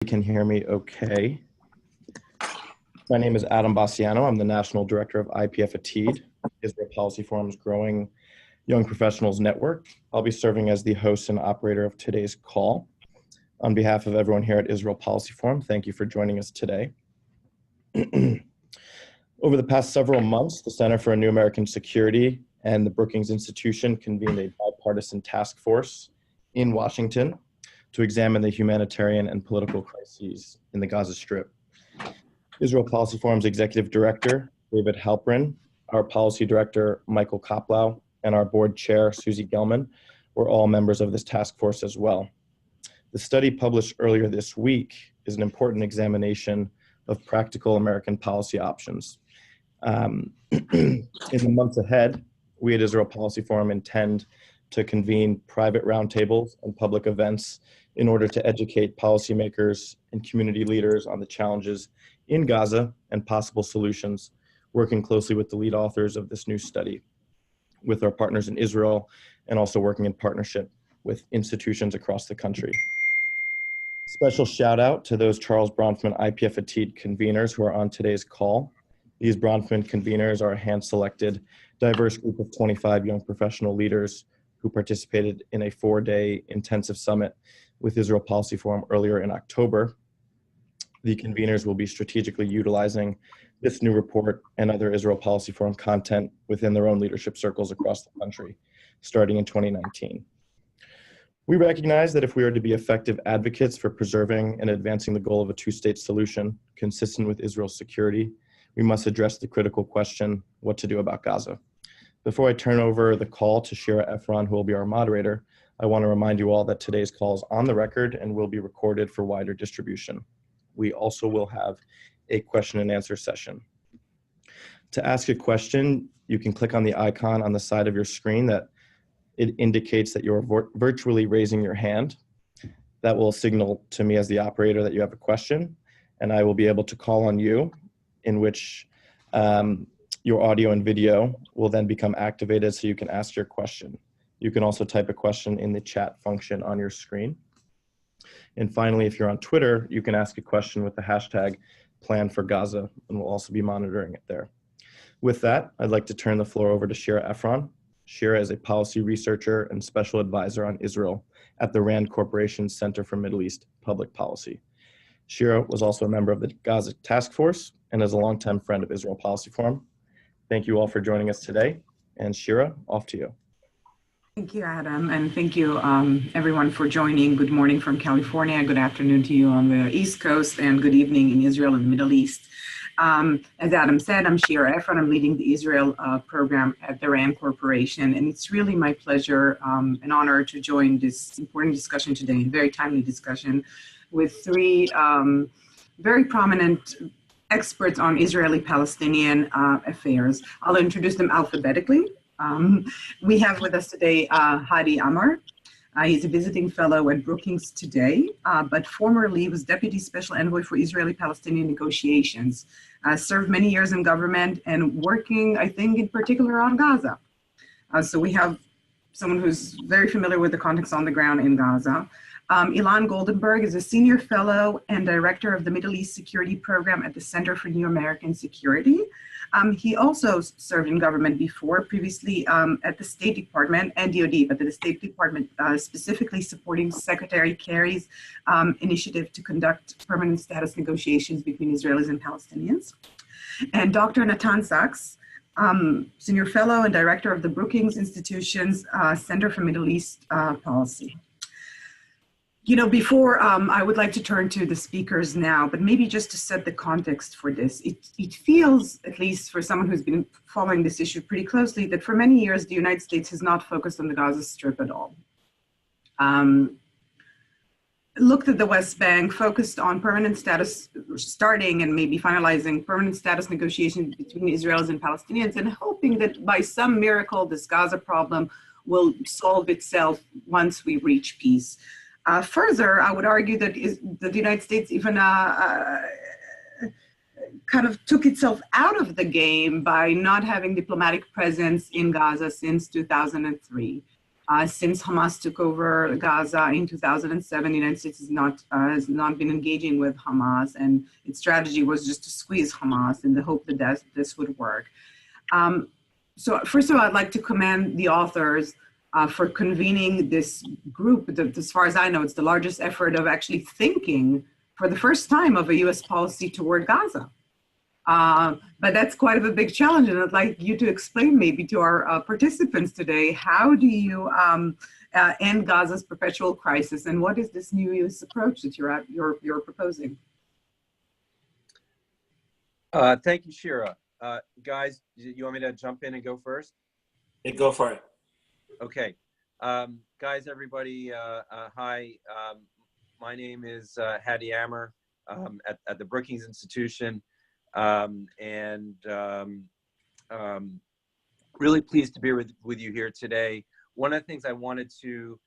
You can hear me okay. My name is Adam Bassiano. I'm the National Director of IPF at TEED, Israel Policy Forum's growing young professionals network. I'll be serving as the host and operator of today's call. On behalf of everyone here at Israel Policy Forum, thank you for joining us today. Over the past several months, the Center for a New American Security and the Brookings Institution convened a bipartisan task force in Washington to examine the humanitarian and political crises in the Gaza Strip. Israel Policy Forum's Executive Director, David Halperin, our Policy Director, Michael Koplow, and our Board Chair, Susie Gelman, were all members of this task force as well. The study published earlier this week is an important examination of practical American policy options. In the months ahead, we at Israel Policy Forum intend to convene private roundtables and public events in order to educate policymakers and community leaders on the challenges in Gaza and possible solutions, working closely with the lead authors of this new study, with our partners in Israel, and also working in partnership with institutions across the country. Special shout out to those Charles Bronfman IPF at TEED conveners who are on today's call. These Bronfman conveners are a hand-selected, diverse group of 25 young professional leaders who participated in a 4-day intensive summit with Israel Policy Forum earlier in October. The conveners will be strategically utilizing this new report and other Israel Policy Forum content within their own leadership circles across the country, starting in 2019. We recognize that if we are to be effective advocates for preserving and advancing the goal of a two-state solution consistent with Israel's security, we must address the critical question, what to do about Gaza. Before I turn over the call to Shira Efron, who will be our moderator, I want to remind you all that today's call is on the record and will be recorded for wider distribution. We also will have a question and answer session. To ask a question, you can click on the icon on the side of your screen that it indicates that you're virtually raising your hand. That will signal to me as the operator that you have a question, and I will be able to call on you, in which your audio and video will then become activated so you can ask your question. You can also type a question in the chat function on your screen. And finally, if you're on Twitter, you can ask a question with the hashtag #PlanForGaza, and we'll also be monitoring it there. With that, I'd like to turn the floor over to Shira Efron. Shira is a policy researcher and special advisor on Israel at the RAND Corporation's Center for Middle East Public Policy. Shira was also a member of the Gaza Task Force and is a longtime friend of Israel Policy Forum. Thank you all for joining us today. And Shira, off to you. Thank you, Adam, and thank you everyone for joining. Good morning from California, good afternoon to you on the East Coast, and good evening in Israel and the Middle East. As Adam said, I'm Shira Efron. I'm leading the Israel program at the RAND Corporation, and it's really my pleasure and honor to join this important discussion today, a very timely discussion, with three very prominent experts on Israeli-Palestinian affairs. I'll introduce them alphabetically. We have with us today Hadi Amar. He's a visiting fellow at Brookings today, but formerly was Deputy Special Envoy for Israeli-Palestinian negotiations, served many years in government and working, I think, in particular on Gaza. So we have someone who's very familiar with the context on the ground in Gaza. Ilan Goldenberg is a senior fellow and director of the Middle East Security Program at the Center for New American Security. He also served in government before, previously at the State Department and DOD, but the State Department specifically supporting Secretary Kerry's initiative to conduct permanent status negotiations between Israelis and Palestinians. And Dr. Natan Sachs, senior fellow and director of the Brookings Institution's Center for Middle East Policy. You know, before I would like to turn to the speakers now, but maybe just to set the context for this, it feels, at least for someone who's been following this issue pretty closely, that for many years the United States has not focused on the Gaza Strip at all. Looked at the West Bank, focused on permanent status, starting and maybe finalizing permanent status negotiations between Israelis and Palestinians, and hoping that by some miracle this Gaza problem will solve itself once we reach peace. Further, I would argue that the United States even kind of took itself out of the game by not having diplomatic presence in Gaza since 2003. Since Hamas took over Gaza in 2007, the United States has not been engaging with Hamas, and its strategy was just to squeeze Hamas in the hope that this would work. So first of all, I'd like to commend the authors for convening this group. As far as I know, it's the largest effort of actually thinking for the first time of a U.S. policy toward Gaza. But that's quite of a big challenge, and I'd like you to explain maybe to our participants today, how do you end Gaza's perpetual crisis, and what is this new U.S. approach that you're proposing? Thank you, Shira. Guys, you want me to jump in and go first? Yeah, go for it. Okay. Guys, everybody, hi. My name is Hadi Ammer at the Brookings Institution. Really pleased to be with you here today. One of the things I wanted to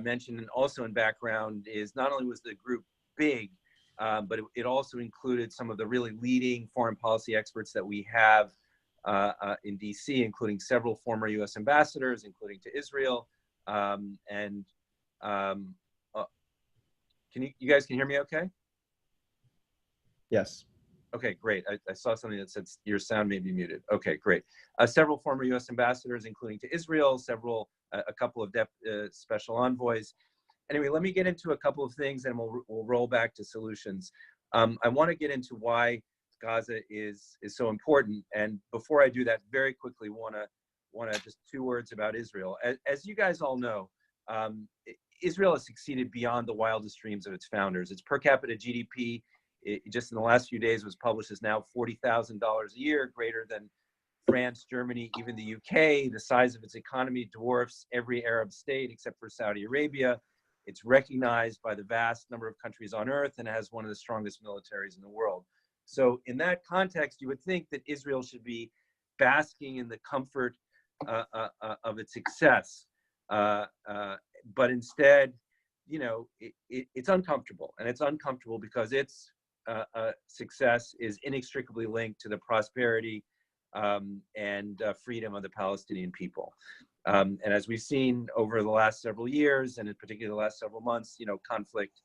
mention, and also in background, is not only was the group big, but it also included some of the really leading foreign policy experts that we have in DC, including several former U.S. ambassadors, including to Israel. You guys can hear me okay? Yes. Okay, great. I saw something that said your sound may be muted. Okay, great. Several former U.S. ambassadors, including to Israel, a couple of special envoys. Anyway, let me get into a couple of things, and we'll roll back to solutions. I want to get into why Gaza is so important, and before I do that, very quickly want to just 2 words about Israel. As you guys all know, Israel has succeeded beyond the wildest dreams of its founders. Its per capita GDP, just in the last few days, was published as now $40,000 a year, greater than France, Germany, even the UK. The size of its economy dwarfs every Arab state except for Saudi Arabia. It's recognized by the vast number of countries on earth and has one of the strongest militaries in the world. So in that context, you would think that Israel should be basking in the comfort of its success. But instead, you know, it's uncomfortable, and it's uncomfortable because its success is inextricably linked to the prosperity and freedom of the Palestinian people. And as we've seen over the last several years, and in particular the last several months, you know, conflict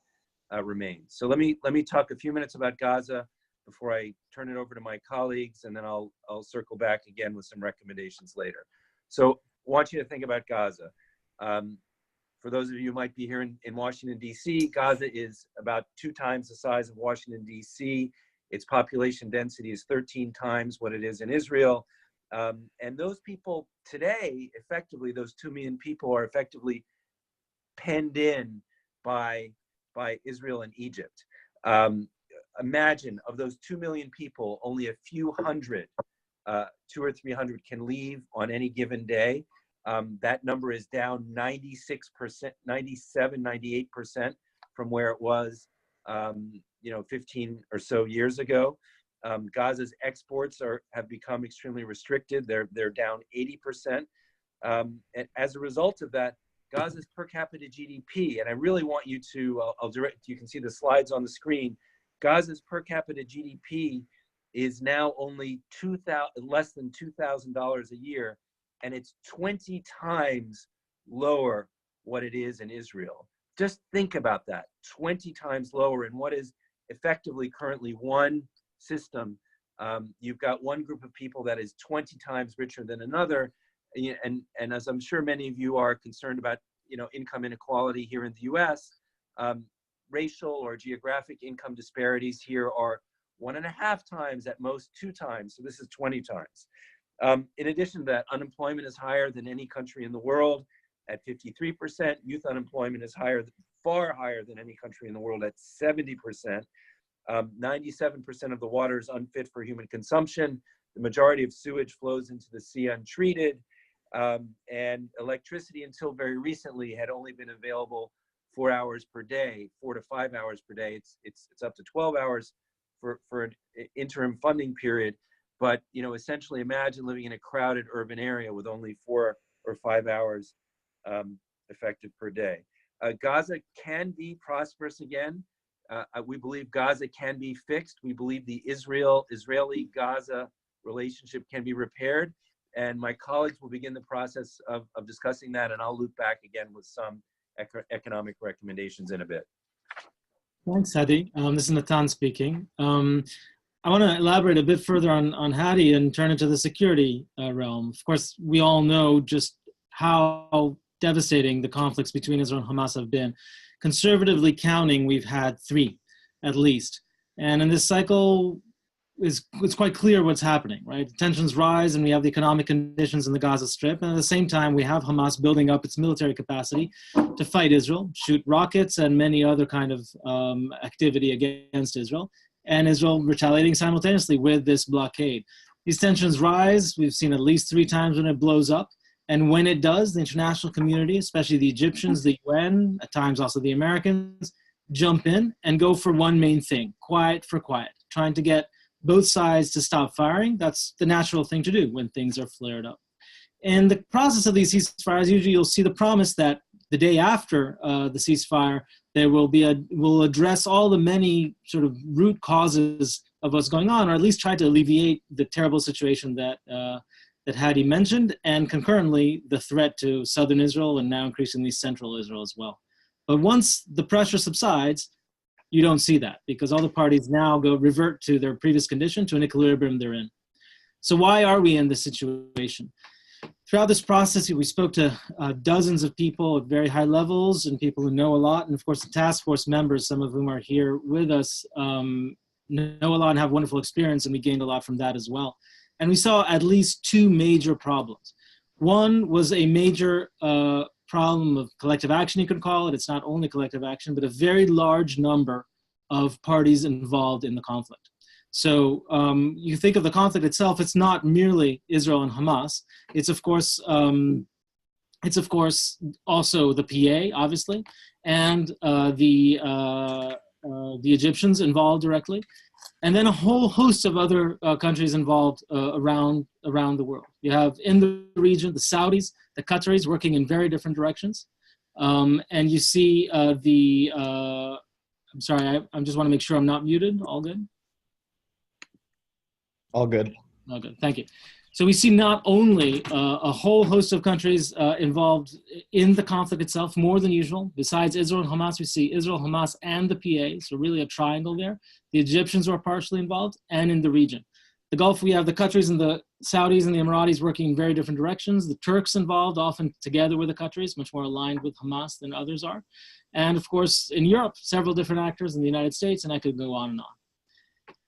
remains. So let me talk a few minutes about Gaza before I turn it over to my colleagues, and then I'll circle back again with some recommendations later. So I want you to think about Gaza. For those of you who might be here in Washington, D.C., Gaza is about 2 times the size of Washington, D.C. Its population density is 13 times what it is in Israel. And those people today, effectively, those 2 million people are effectively penned in by Israel and Egypt. Imagine, of those 2 million people, only a few hundred, 200 or 300 can leave on any given day. That number is down 96%, 97, 98% from where it was, 15 or so years ago. Gaza's exports have become extremely restricted. They're down 80%. And as a result of that, Gaza's per capita GDP, and I really want you to, you can see the slides on the screen. Gaza's per capita GDP is now only less than $2,000 a year, and it's 20 times lower what it is in Israel. Just think about that, 20 times lower in what is effectively currently one system. You've got one group of people that is 20 times richer than another, and as I'm sure many of you are concerned about, income inequality here in the U.S., racial or geographic income disparities here are 1.5 times, at most 2 times. So this is 20 times. In addition to that, unemployment is higher than any country in the world at 53%. Youth unemployment is far higher than any country in the world at 70%. 97% of the water is unfit for human consumption. The majority of sewage flows into the sea untreated. And electricity until very recently had only been available 4 hours per day, 4 to 5 hours per day. It's up to 12 hours for an interim funding period. But, essentially imagine living in a crowded urban area with only 4 or 5 hours effective per day. Gaza can be prosperous again. We believe Gaza can be fixed. We believe the Israeli-Gaza relationship can be repaired. and my colleagues will begin the process of discussing that, and I'll loop back again with some economic recommendations in a bit. Thanks, Hadi. This is Natan speaking. I want to elaborate a bit further on Hadi and turn into the security realm. Of course, we all know just how devastating the conflicts between Israel and Hamas have been. Conservatively counting, we've had 3 at least. And in this cycle, it's quite clear what's happening, right? Tensions rise and we have the economic conditions in the Gaza Strip. And at the same time, we have Hamas building up its military capacity to fight Israel, shoot rockets and many other kind of activity against Israel. And Israel retaliating simultaneously with this blockade. These tensions rise. We've seen at least 3 times when it blows up. And when it does, the international community, especially the Egyptians, the UN, at times also the Americans, jump in and go for one main thing, quiet for quiet, trying to get both sides to stop firing. That's the natural thing to do when things are flared up. In the process of these ceasefires, usually you'll see the promise that the day after the ceasefire, there will be we'll address all the many sort of root causes of what's going on, or at least try to alleviate the terrible situation that that Hadi mentioned, and concurrently the threat to southern Israel and now increasingly central Israel as well. But once the pressure subsides, you don't see that because all the parties now revert to their previous condition, to an equilibrium they're in. So why are we in this situation? Throughout this process, we spoke to dozens of people at very high levels and people who know a lot. And of course, the task force members, some of whom are here with us, know a lot and have wonderful experience, and we gained a lot from that as well. And we saw at least 2 major problems. One was a major problem of collective action, you could call it. It's not only collective action, but a very large number of parties involved in the conflict. So you think of the conflict itself, it's not merely Israel and Hamas. It's of course also the PA, obviously, and the Egyptians involved directly, and then a whole host of other countries involved around the world. You have in the region the Saudis, the Qataris working in very different directions, and you see I'm sorry, I just want to make sure I'm not muted. All good? All good. All good, thank you. So we see not only a whole host of countries involved in the conflict itself, more than usual. Besides Israel and Hamas, we see Israel, Hamas, and the PA, so really a triangle there. The Egyptians are partially involved, and in the region. The Gulf, we have the Qataris and the Saudis and the Emiratis working in very different directions. The Turks involved, often together with the Qataris, much more aligned with Hamas than others are. And of course, in Europe, several different actors in the United States, and I could go on and on.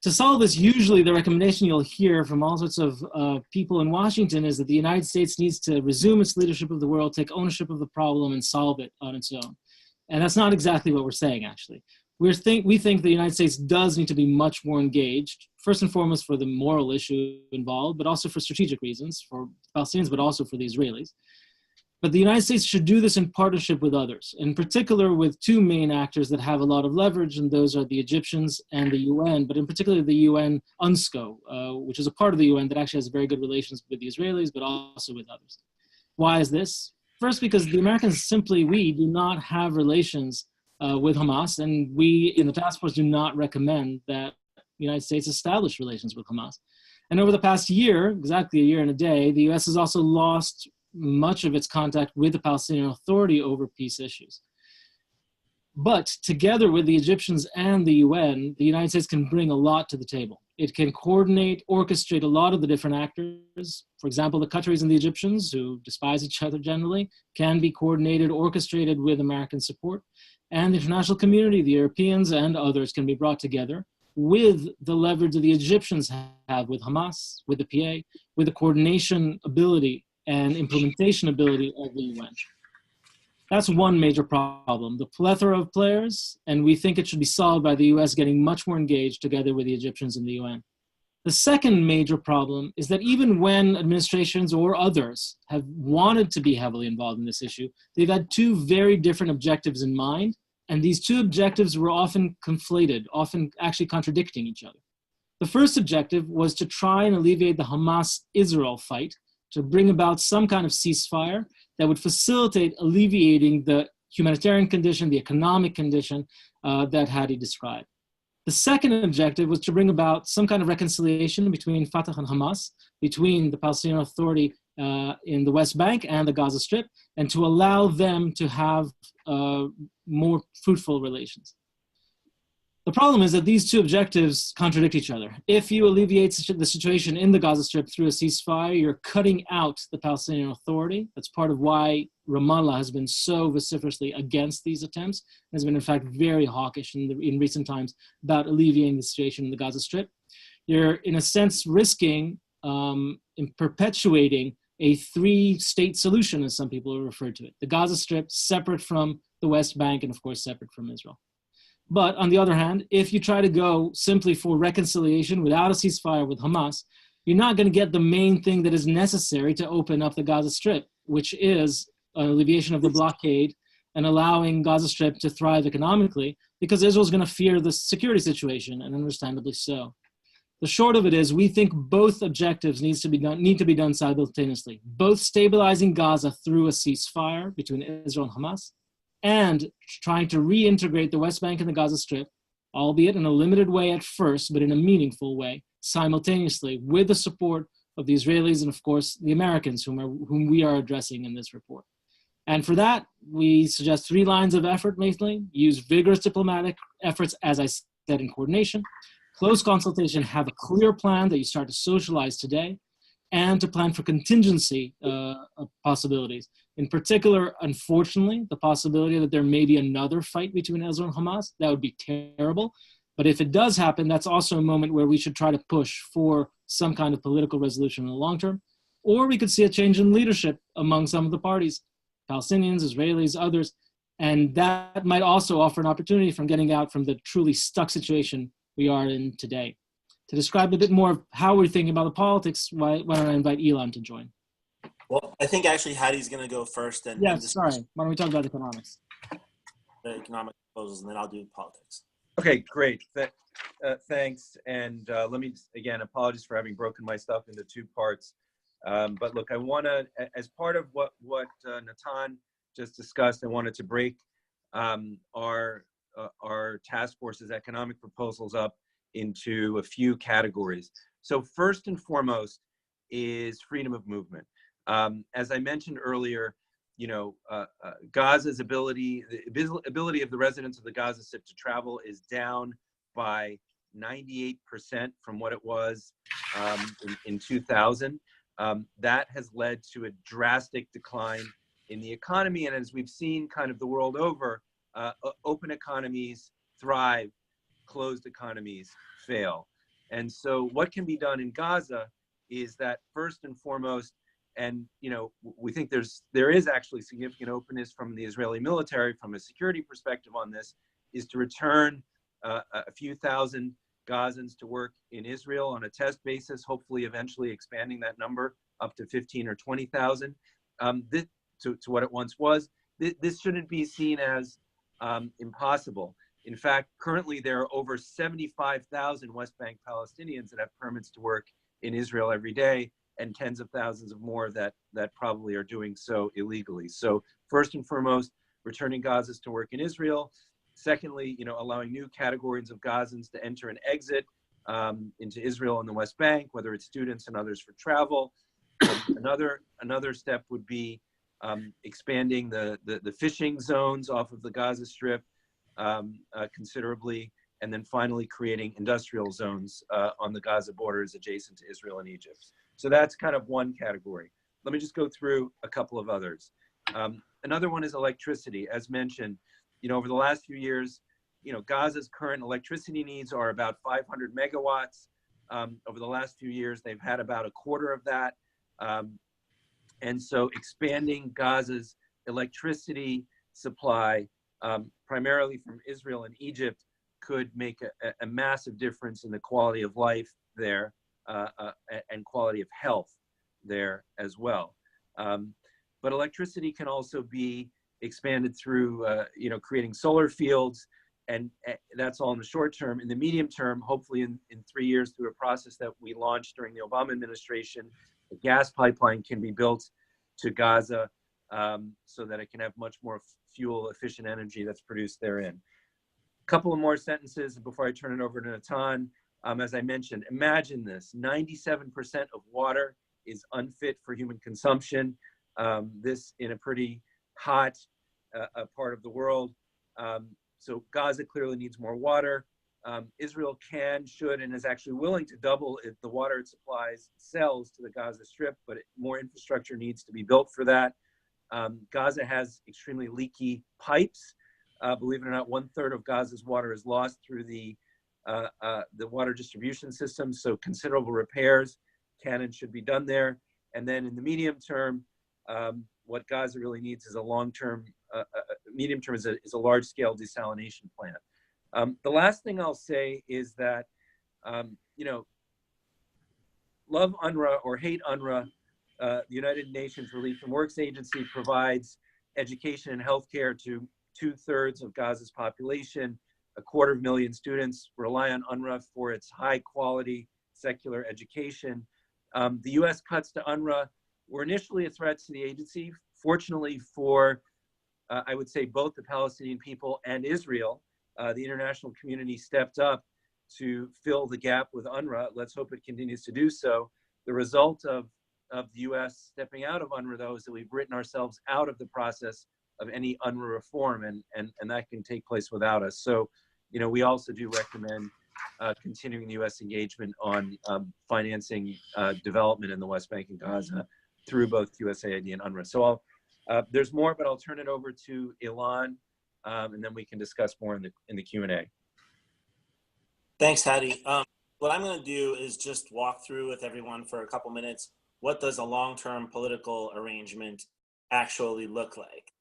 To solve this, usually the recommendation you'll hear from all sorts of people in Washington is that the United States needs to resume its leadership of the world, take ownership of the problem, and solve it on its own. And that's not exactly what we're saying, actually. We think the United States does need to be much more engaged, first and foremost for the moral issue involved, but also for strategic reasons, for Palestinians, but also for the Israelis. But the United States should do this in partnership with others, in particular with 2 main actors that have a lot of leverage, and those are the Egyptians and the UN, but in particular the UN UNSCO, which is a part of the UN that actually has very good relations with the Israelis, but also with others. Why is this? First, because the Americans we do not have relations with Hamas, and we in the task force do not recommend that the United States establish relations with Hamas. And over the past year, exactly a year and a day, the US has also lost much of its contact with the Palestinian Authority over peace issues. But together with the Egyptians and the UN, the United States can bring a lot to the table. It can coordinate, orchestrate a lot of the different actors. For example, the Qataris and the Egyptians, who despise each other generally, can be coordinated, orchestrated with American support. And the international community, the Europeans and others, can be brought together with the leverage that the Egyptians have with Hamas, with the PA, with the coordination ability and implementation ability of the UN. That's one major problem, the plethora of players, and we think it should be solved by the US getting much more engaged together with the Egyptians and the UN. The second major problem is that even when administrations or others have wanted to be heavily involved in this issue, they've had 2 very different objectives in mind, and these 2 objectives were often conflated, often actually contradicting each other. The first objective was to try and alleviate the Hamas-Israel fight, to bring about some kind of ceasefire that would facilitate alleviating the humanitarian condition, the economic condition that Hadi described. The second objective was to bring about some kind of reconciliation between Fatah and Hamas, between the Palestinian Authority in the West Bank and the Gaza Strip, and to allow them to have more fruitful relations. The problem is that these two objectives contradict each other. If you alleviate the situation in the Gaza Strip through a ceasefire, you're cutting out the Palestinian Authority. That's part of why Ramallah has been so vociferously against these attempts, and has been in fact very hawkish in recent times about alleviating the situation in the Gaza Strip. You're in a sense risking in perpetuating a three-state solution, as some people have referred to it. The Gaza Strip separate from the West Bank, and of course separate from Israel. But on the other hand, if you try to go simply for reconciliation without a ceasefire with Hamas, you're not going to get the main thing that is necessary to open up the Gaza Strip, which is an alleviation of the blockade and allowing Gaza Strip to thrive economically, because Israel's going to fear the security situation, and understandably so. The short of it is, we think both objectives need to be done simultaneously, both stabilizing Gaza through a ceasefire between Israel and Hamas, and trying to reintegrate the West Bank and the Gaza Strip, albeit in a limited way at first, but in a meaningful way, simultaneously, with the support of the Israelis and, of course, the Americans, whom we are addressing in this report. And for that, we suggest 3 lines of effort, mainly. Use vigorous diplomatic efforts, as I said, in coordination, close consultation, have a clear plan that you start to socialize today, and to plan for contingency possibilities. In particular, unfortunately, the possibility that there may be another fight between Israel and Hamas. That would be terrible. But if it does happen, that's also a moment where we should try to push for some kind of political resolution in the long term. Or we could see a change in leadership among some of the parties, Palestinians, Israelis, others. And that might also offer an opportunity from getting out from the truly stuck situation we are in today. To describe a bit more of how we're thinking about the politics, why don't I invite Elon to join? Well, I think actually Hadi's going to go first. And Sorry. Why don't we talk about economics? The economic proposals, and then I'll do politics. Okay, great. Thanks. And let me, again, apologies for having broken my stuff into 2 parts. But look, I want to, as part of what Natan just discussed, I wanted to break our task force's economic proposals up into a few categories. So first and foremost is freedom of movement. As I mentioned earlier, Gaza's the ability of the residents of the Gaza Strip to travel is down by 98% from what it was in 2000. That has led to a drastic decline in the economy. And as we've seen kind of the world over, open economies thrive, closed economies fail. And so what can be done in Gaza is that first and foremost, and we think there is actually significant openness from the Israeli military from a security perspective on this, is to return a few thousand Gazans to work in Israel on a test basis, hopefully eventually expanding that number up to 15 or 20,000 to what it once was. This shouldn't be seen as impossible. In fact, currently there are over 75,000 West Bank Palestinians that have permits to work in Israel every day, and tens of thousands of more that probably are doing so illegally. So first and foremost, returning Gazans to work in Israel. Secondly, allowing new categories of Gazans to enter and exit into Israel and the West Bank, whether it's students and others for travel. Another step would be expanding the fishing zones off of the Gaza Strip considerably, and then finally creating industrial zones on the Gaza borders adjacent to Israel and Egypt. So that's kind of one category. Let me just go through a couple of others. Another one is electricity. As mentioned, over the last few years, Gaza's current electricity needs are about 500 megawatts. Over the last few years, they've had about a quarter of that. And so expanding Gaza's electricity supply, primarily from Israel and Egypt, could make a massive difference in the quality of life there and quality of health there as well. But electricity can also be expanded through, creating solar fields, and that's all in the short term. In the medium term, hopefully in 3 years, through a process that we launched during the Obama administration, a gas pipeline can be built to Gaza so that it can have much more fuel-efficient energy that's produced therein. Couple of more sentences before I turn it over to Natan. As I mentioned, imagine this: 97% of water is unfit for human consumption. This in a pretty hot part of the world. So Gaza clearly needs more water. Israel can, should, and is actually willing to double the water it supplies, sells to the Gaza Strip, but more infrastructure needs to be built for that. Gaza has extremely leaky pipes. Believe it or not, 1/3 of Gaza's water is lost through the water distribution system. So considerable repairs can and should be done there. And then in the medium term, what Gaza really needs is a long-term, medium term is a large-scale desalination plant. The last thing I'll say is that, love UNRWA or hate UNRWA, the United Nations Relief and Works Agency provides education and healthcare to 2/3 of Gaza's population. 250,000 students rely on UNRWA for its high-quality secular education. The U.S. cuts to UNRWA were initially a threat to the agency. Fortunately for, I would say, both the Palestinian people and Israel, the international community stepped up to fill the gap with UNRWA. Let's hope it continues to do so. The result of the U.S. stepping out of UNRWA, though, is that we've written ourselves out of the process of any UNRWA reform, and that can take place without us. So, we also do recommend continuing the U.S. engagement on financing development in the West Bank and Gaza through both USAID and UNRWA. So there's more, but I'll turn it over to Ilan, and then we can discuss more in the Q&A. Thanks, Hadi. What I'm going to do is just walk through with everyone for a couple minutes. What does a long-term political arrangement actually look like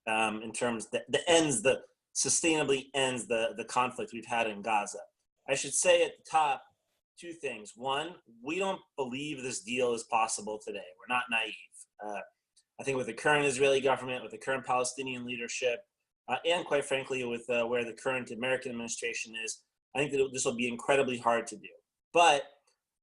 in terms that sustainably ends the conflict we've had in Gaza? I should say at the top two things. One, we don't believe this deal is possible today. We're not naive. I think with the current Israeli government, with the current Palestinian leadership, and quite frankly, with where the current American administration is, I think that this will be incredibly hard to do. But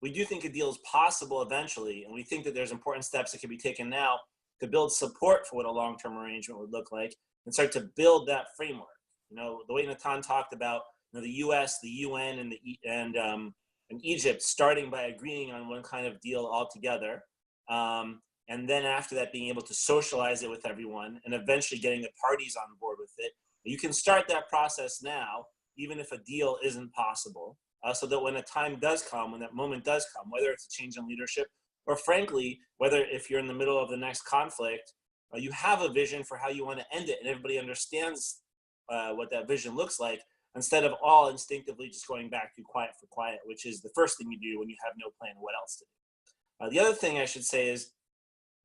we do think a deal is possible eventually, and we think that there's important steps that can be taken now to build support for what a long-term arrangement would look like and start to build that framework. The way Natan talked about, the U.S., the UN, and Egypt starting by agreeing on one kind of deal altogether, and then after that being able to socialize it with everyone and eventually getting the parties on board with it. You can start that process now, even if a deal isn't possible, so that when a time does come, when that moment does come, whether it's a change in leadership or frankly, whether if you're in the middle of the next conflict, you have a vision for how you want to end it and everybody understands what that vision looks like, instead of all instinctively just going back to quiet for quiet, which is the first thing you do when you have no plan what else to do. The other thing I should say is,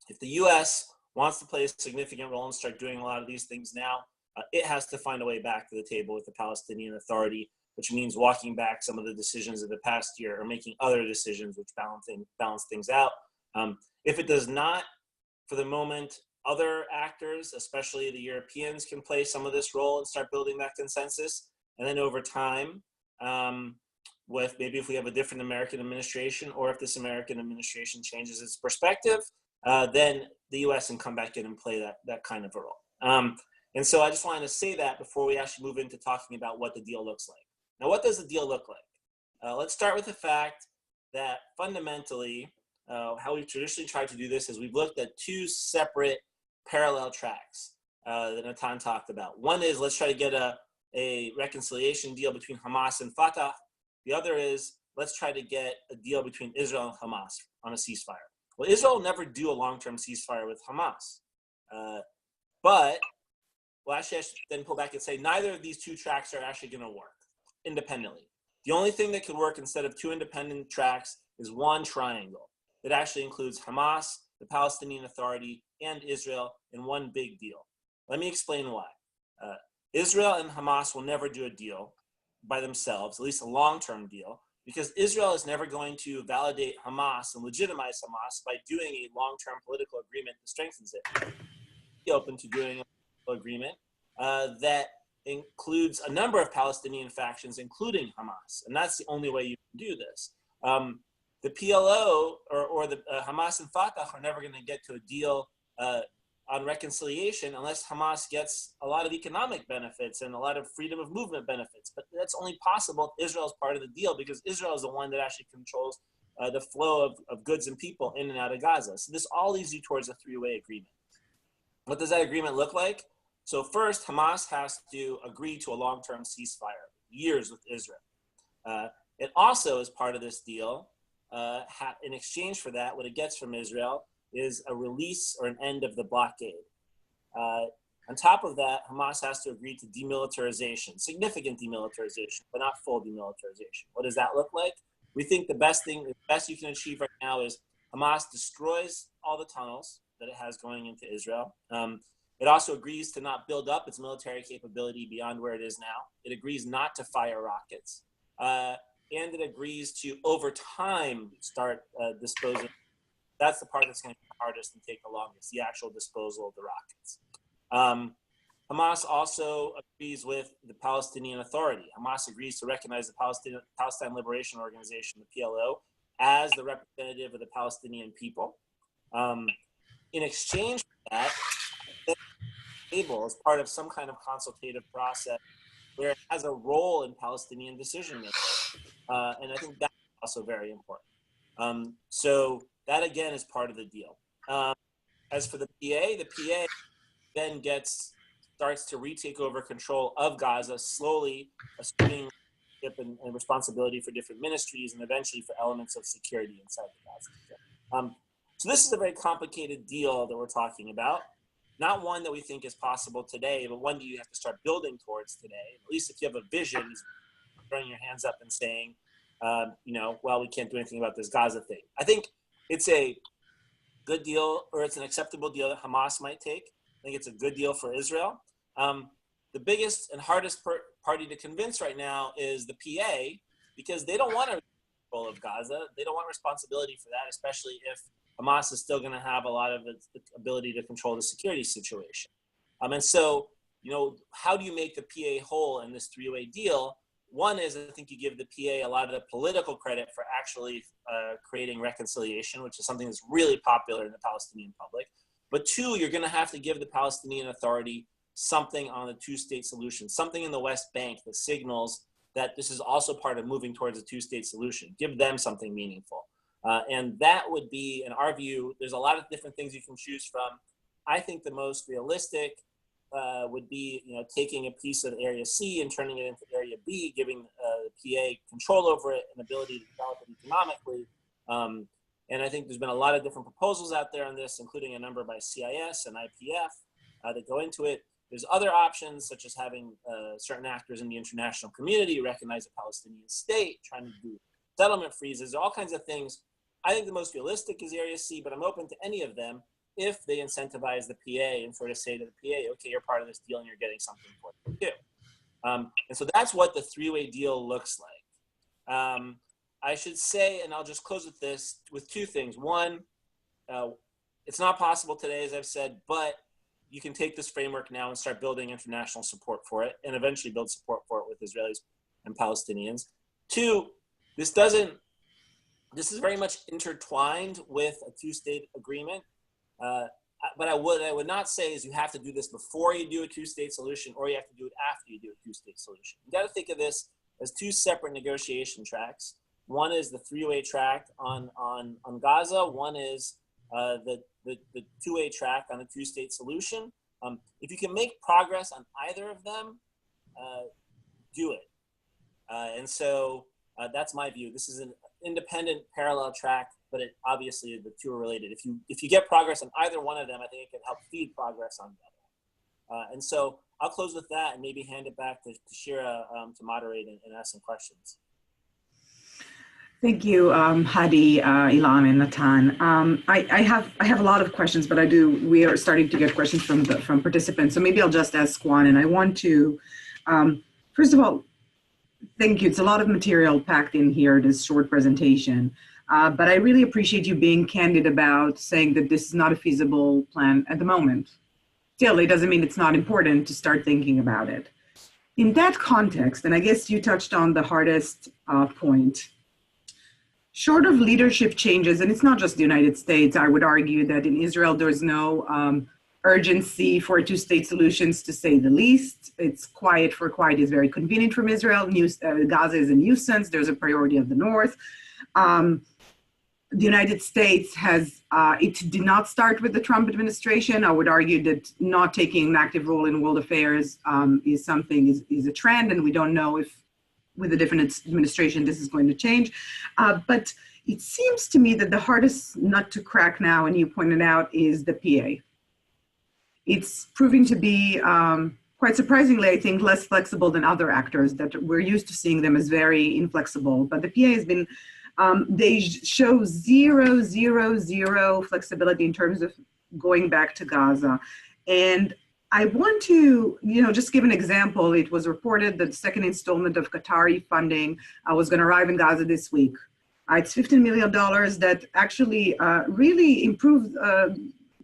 if the U.S. wants to play a significant role and start doing a lot of these things now, it has to find a way back to the table with the Palestinian Authority, which means walking back some of the decisions of the past year or making other decisions which balance things out. If it does not, for the moment, other actors, especially the Europeans, can play some of this role and start building that consensus. And then over time, with maybe if we have a different American administration, or if this American administration changes its perspective, then the U.S. can come back in and play that kind of a role. And so I just wanted to say that before we actually move into talking about what the deal looks like. Now, what does the deal look like? Let's start with the fact that fundamentally, how we've traditionally tried to do this is we've looked at two separate parallel tracks that Natan talked about. One is let's try to get a reconciliation deal between Hamas and Fatah. The other is let's try to get a deal between Israel and Hamas on a ceasefire. Well, Israel will never do a long-term ceasefire with Hamas. Actually, I should then pull back and say neither of these two tracks are actually going to work independently. The only thing that could work instead of two independent tracks is one triangle that actually includes Hamas, the Palestinian Authority, and Israel in one big deal. Let me explain why. Israel and Hamas will never do a deal by themselves, at least a long-term deal, because Israel is never going to validate Hamas and legitimize Hamas by doing a long-term political agreement that strengthens it. Be open to doing a political agreement that includes a number of Palestinian factions, including Hamas, and that's the only way you can do this. The PLO or the Hamas and Fatah are never going to get to a deal on reconciliation unless Hamas gets a lot of economic benefits and a lot of freedom of movement benefits. But that's only possible if Israel is part of the deal, because Israel is the one that actually controls the flow of goods and people in and out of Gaza. So this all leads you towards a three-way agreement. What does that agreement look like? So first, Hamas has to agree to a long-term ceasefire, years with Israel. It also, as part of this deal, in exchange for that, what it gets from Israel is a release or an end of the blockade. On top of that, Hamas has to agree to demilitarization, significant demilitarization, but not full demilitarization. What does that look like? We think the best you can achieve right now is Hamas destroys all the tunnels that it has going into Israel. It also agrees to not build up its military capability beyond where it is now. It agrees not to fire rockets. And it agrees to, over time, start disposing. That's the part that's going to be the hardest and take the longest, the actual disposal of the rockets. Hamas also agrees with the Palestinian Authority. Hamas agrees to recognize the Palestine Liberation Organization, the PLO, as the representative of the Palestinian people. In exchange for that, able as part of some kind of consultative process where it has a role in Palestinian decision making. And I think that's also very important. So that again is part of the deal. As for the PA then starts to retake over control of Gaza, slowly assuming and responsibility for different ministries and eventually for elements of security inside the Gaza. So this is a very complicated deal that we're talking about. Not one that we think is possible today, but one that you have to start building towards today. At least if you have a vision, throwing your hands up and saying, well, we can't do anything about this Gaza thing. I think it's a good deal, or it's an acceptable deal that Hamas might take. I think it's a good deal for Israel. The biggest and hardest party to convince right now is the PA, because they don't want to control of Gaza. They don't want responsibility for that, especially if Hamas is still going to have a lot of its ability to control the security situation. And so, how do you make the PA whole in this three-way deal? One is, I think you give the PA a lot of the political credit for actually creating reconciliation, which is something that's really popular in the Palestinian public. But two, you're going to have to give the Palestinian Authority something on the two-state solution, something in the West Bank that signals that this is also part of moving towards a two-state solution. Give them something meaningful. And that would be, in our view, there's a lot of different things you can choose from. I think the most realistic would be, taking a piece of Area C and turning it into Area B, giving the PA control over it and ability to develop it economically. And I think there's been a lot of different proposals out there on this, including a number by CIS and IPF that go into it. There's other options, such as having certain actors in the international community recognize a Palestinian state, trying to do settlement freezes, all kinds of things. I think the most realistic is Area C, but I'm open to any of them if they incentivize the PA and sort of say to the PA, okay, you're part of this deal and you're getting something for it too. And so that's what the three-way deal looks like. I should say, and I'll just close with this, with two things. One, it's not possible today, as I've said, but you can take this framework now and start building international support for it and eventually build support for it with Israelis and Palestinians. Two, this is very much intertwined with a two-state agreement. But I would not say is you have to do this before you do a two-state solution, or you have to do it after you do a two-state solution. You got to think of this as two separate negotiation tracks. One is the three-way track on Gaza. One is the two-way track on a two-state solution. If you can make progress on either of them, do it. And so that's my view. This is an independent parallel track, but obviously the two are related. If you get progress on either one of them, I think it can help feed progress on the other. And so I'll close with that and maybe hand it back to Shira to moderate and ask some questions. Thank you, Hadi, Ilan, and Natan. I have a lot of questions, but we are starting to get questions from participants. So maybe I'll just ask one. And I want to, first of all, thank you. It's a lot of material packed in here, this short presentation. But I really appreciate you being candid about saying that this is not a feasible plan at the moment. Still, it doesn't mean it's not important to start thinking about it. In that context, and I guess you touched on the hardest point, short of leadership changes, and it's not just the United States, I would argue that in Israel, there's no urgency for two-state solutions, to say the least. It's quiet for quiet is very convenient from Israel. Gaza is a nuisance. There's a priority of the North. The United States has, it did not start with the Trump administration. I would argue that not taking an active role in world affairs is a trend, and we don't know if with a different administration this is going to change. But it seems to me that the hardest nut to crack now, and you pointed out, is the PA. It's proving to be, quite surprisingly, I think, less flexible than other actors that we're used to seeing them as very inflexible. But the PA has been, they show zero flexibility in terms of going back to Gaza. And I want to, just give an example. It was reported that the second installment of Qatari funding was going to arrive in Gaza this week. It's $15 million that actually really improved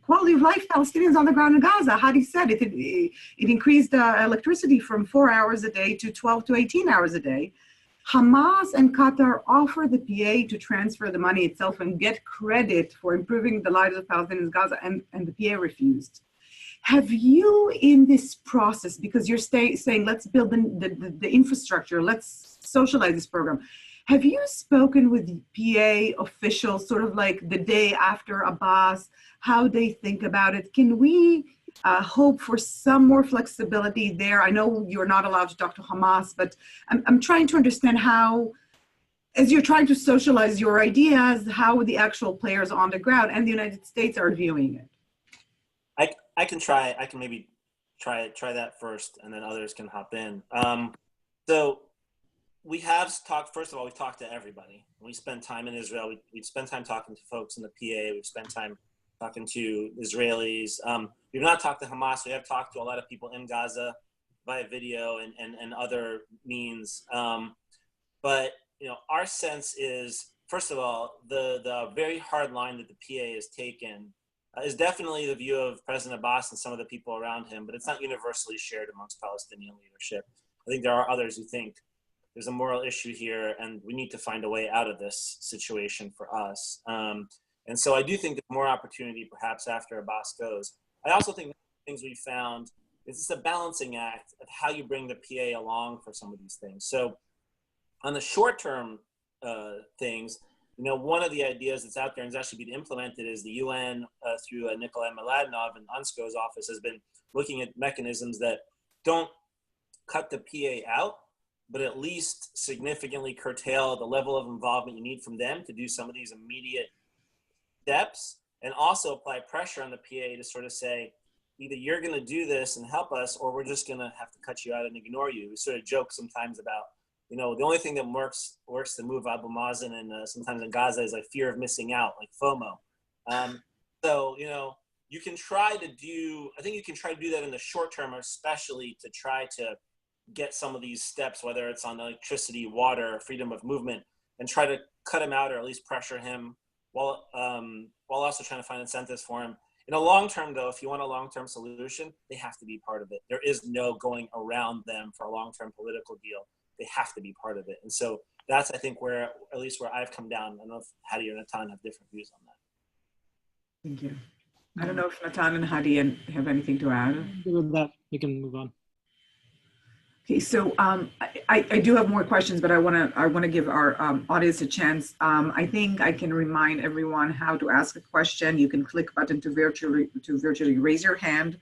quality of life Palestinians on the ground in Gaza. Hadi said it increased electricity from 4 hours a day to 12 to 18 hours a day. Hamas and Qatar offer the PA to transfer the money itself and get credit for improving the lives of Palestinians in Gaza, and the PA refused. Have you, in this process, because you're saying let's build the infrastructure, let's socialize this program, have you spoken with PA officials sort of like the day after Abbas, how they think about it? Can we hope for some more flexibility there? I know you're not allowed to talk to Hamas, but I'm trying to understand how, as you're trying to socialize your ideas, how the actual players on the ground and the United States are viewing it. I can maybe try that first, and then others can hop in. So we have talked, first of all, we've talked to everybody. We spend time in Israel. We spend time talking to folks in the PA. We've spent time talking to Israelis. We've not talked to Hamas. We have talked to a lot of people in Gaza via video and other means. But, our sense is, first of all, the very hard line that the PA has taken is definitely the view of President Abbas and some of the people around him, but it's not universally shared amongst Palestinian leadership. I think there are others who think there's a moral issue here and we need to find a way out of this situation for us. And so I do think there's more opportunity perhaps after Abbas goes. I also think the things we've found is it's a balancing act of how you bring the PA along for some of these things. So on the short-term things, one of the ideas that's out there and has actually been implemented is the UN through Nikolai Mladenov and UNSCO's office has been looking at mechanisms that don't cut the PA out, but at least significantly curtail the level of involvement you need from them to do some of these immediate steps, and also apply pressure on the PA to sort of say, either you're going to do this and help us, or we're just going to have to cut you out and ignore you. We sort of joke sometimes about, the only thing that works to move Abu Mazen and sometimes in Gaza is like fear of missing out, like FOMO. So, you can try to do that in the short term, especially to try to get some of these steps, whether it's on electricity, water, freedom of movement, and try to cut him out or at least pressure him while also trying to find incentives for him. In a long term, though, if you want a long-term solution, they have to be part of it. There is no going around them for a long-term political deal. They have to be part of it. And so that's, I think, where I've come down. I don't know if Hadi or Natan have different views on that. Thank you. I don't know if Natan and Hadi have anything to add. With that, we can move on. Okay, so I do have more questions, but I want to give our audience a chance. I think I can remind everyone how to ask a question. You can click button to virtually raise your hand,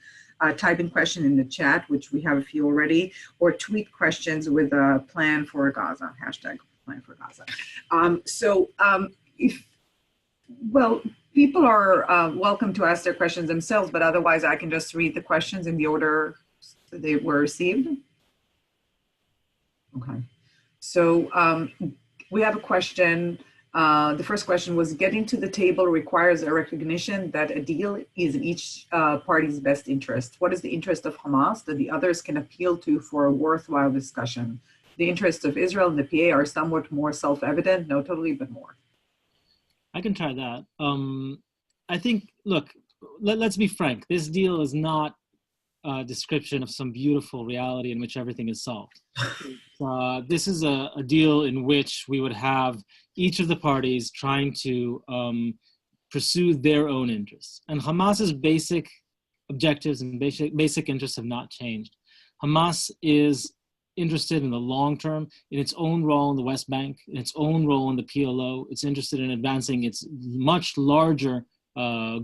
type in question in the chat, which we have a few already, or tweet questions with a plan for Gaza, hashtag plan for Gaza. People are welcome to ask their questions themselves, but otherwise I can just read the questions in the order they were received. Okay, so we have a question. The first question was, getting to the table requires a recognition that a deal is in each party's best interest. What is the interest of Hamas that the others can appeal to for a worthwhile discussion? The interests of Israel and the PA are somewhat more self-evident, not totally, but more. I can try that. I think, look, let's be frank. This deal is not a description of some beautiful reality in which everything is solved. This is a deal in which we would have each of the parties trying to pursue their own interests. And Hamas's basic objectives and basic interests have not changed. Hamas is interested in the long term, in its own role in the West Bank, in its own role in the PLO. It's interested in advancing its much larger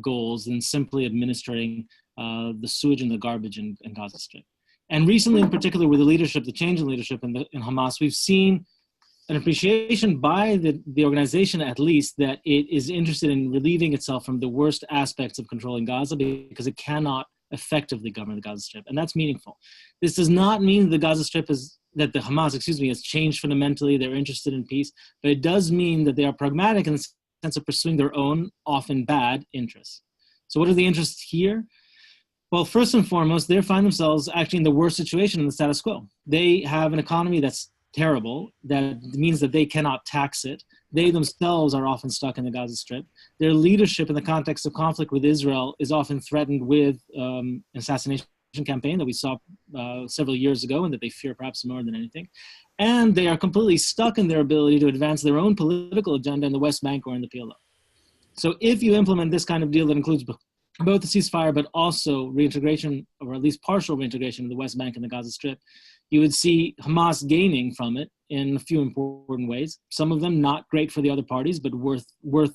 goals than simply administering the sewage and the garbage in Gaza Strip. And recently, in particular, with the leadership, the change in leadership in Hamas, we've seen an appreciation by the organization, at least, that it is interested in relieving itself from the worst aspects of controlling Gaza because it cannot effectively govern the Gaza Strip, and that's meaningful. This does not mean the Gaza Strip that the Hamas, has changed fundamentally. They're interested in peace, but it does mean that they are pragmatic in the sense of pursuing their own, often bad, interests. So what are the interests here? Well, first and foremost, they find themselves actually in the worst situation in the status quo. They have an economy that's terrible. That means that they cannot tax it. They themselves are often stuck in the Gaza Strip. Their leadership in the context of conflict with Israel is often threatened with an assassination campaign that we saw several years ago and that they fear perhaps more than anything. And they are completely stuck in their ability to advance their own political agenda in the West Bank or in the PLO. So if you implement this kind of deal that includes both the ceasefire but also reintegration, or at least partial reintegration of the West Bank and the Gaza Strip, you would see Hamas gaining from it in a few important ways. Some of them not great for the other parties, but worth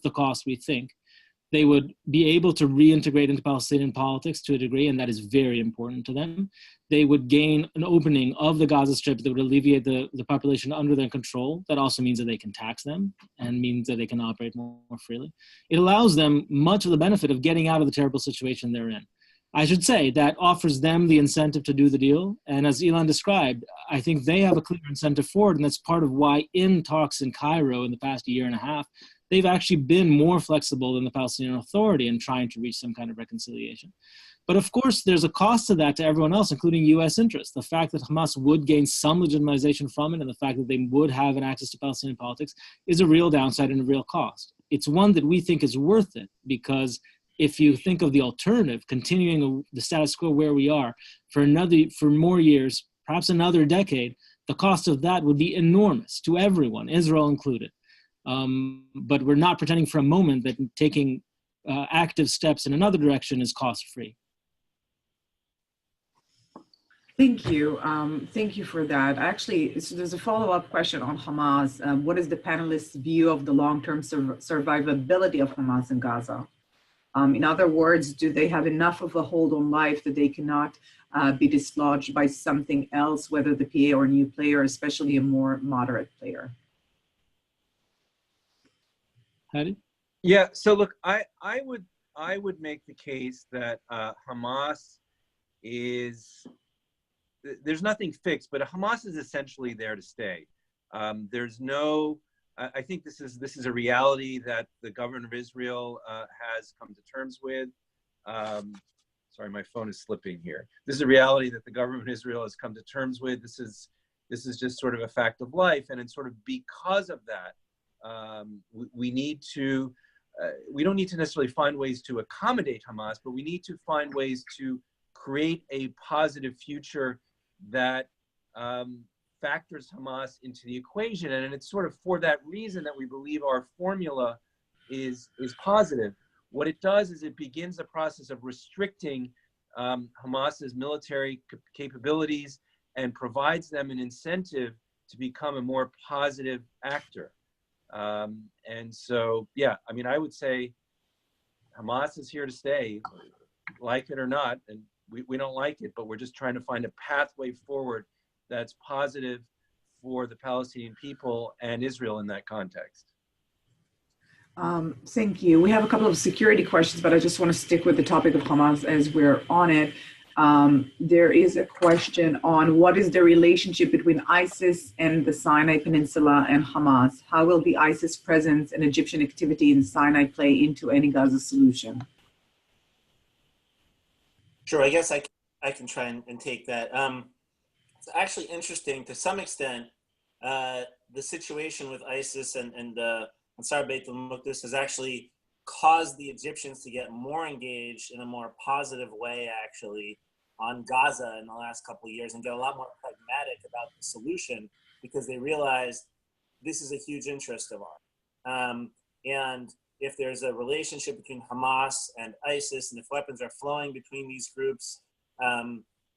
the cost, we think. They would be able to reintegrate into Palestinian politics to a degree, and that is very important to them. They would gain an opening of the Gaza Strip that would alleviate the population under their control. That also means that they can tax them and means that they can operate more freely. It allows them much of the benefit of getting out of the terrible situation they're in. I should say that offers them the incentive to do the deal. And as Ilan described, I think they have a clear incentive for it. And that's part of why in talks in Cairo in the past year and a half, they've actually been more flexible than the Palestinian Authority in trying to reach some kind of reconciliation. But of course, there's a cost to that to everyone else, including US interests. The fact that Hamas would gain some legitimization from it and the fact that they would have an access to Palestinian politics is a real downside and a real cost. It's one that we think is worth it because if you think of the alternative, continuing the status quo where we are for more years, perhaps another decade, the cost of that would be enormous to everyone, Israel included. But we're not pretending for a moment that taking active steps in another direction is cost-free. Thank you. Thank you for that. Actually, so there's a follow-up question on Hamas. What is the panelists' view of the long-term survivability of Hamas in Gaza? In other words, do they have enough of a hold on life that they cannot be dislodged by something else, whether the PA or a new player, especially a more moderate player? Hadi? Yeah. So look, I would make the case that Hamas is. There's nothing fixed, but Hamas is essentially there to stay. There's no. I think this is a reality that the government of Israel has come to terms with. Sorry, my phone is slipping here. This is a reality that the government of Israel has come to terms with. This is just sort of a fact of life, and it's sort of because of that, we need to. We don't need to necessarily find ways to accommodate Hamas, but we need to find ways to create a positive future that factors Hamas into the equation. And it's sort of for that reason that we believe our formula is positive. What it does is it begins the process of restricting Hamas's military capabilities and provides them an incentive to become a more positive actor. And so, yeah, I mean, I would say Hamas is here to stay, like it or not, and we don't like it, but we're just trying to find a pathway forward that's positive for the Palestinian people and Israel in that context. Thank you. We have a couple of security questions, but I just want to stick with the topic of Hamas as we're on it. There is a question on what is the relationship between ISIS and the Sinai Peninsula and Hamas? How will the ISIS presence and Egyptian activity in Sinai play into any Gaza solution? Sure, I guess I can try and take that. It's actually interesting to some extent. The situation with ISIS and Ansar Beit al-Muqdis has actually caused the Egyptians to get more engaged in a more positive way, actually, on Gaza in the last couple of years and get a lot more pragmatic about the solution because they realized this is a huge interest of ours. And if there's a relationship between Hamas and ISIS, and if weapons are flowing between these groups,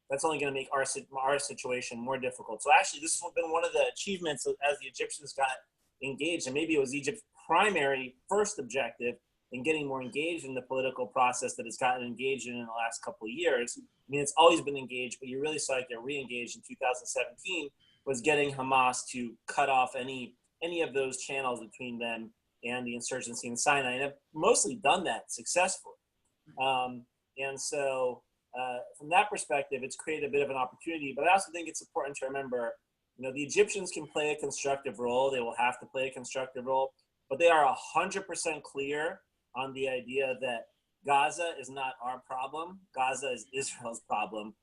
that's only going to make our situation more difficult. So actually, this has been one of the achievements as the Egyptians got engaged, and maybe it was Egypt's primary first objective in getting more engaged in the political process that it's gotten engaged in the last couple of years. I mean, it's always been engaged, but you really saw it get re-engaged in 2017, was getting Hamas to cut off any of those channels between them and the insurgency in Sinai, and have mostly done that successfully. And so from that perspective, it's created a bit of an opportunity, but I also think it's important to remember, the Egyptians can play a constructive role. They will have to play a constructive role, but they are 100% clear on the idea that Gaza is not our problem. Gaza is Israel's problem.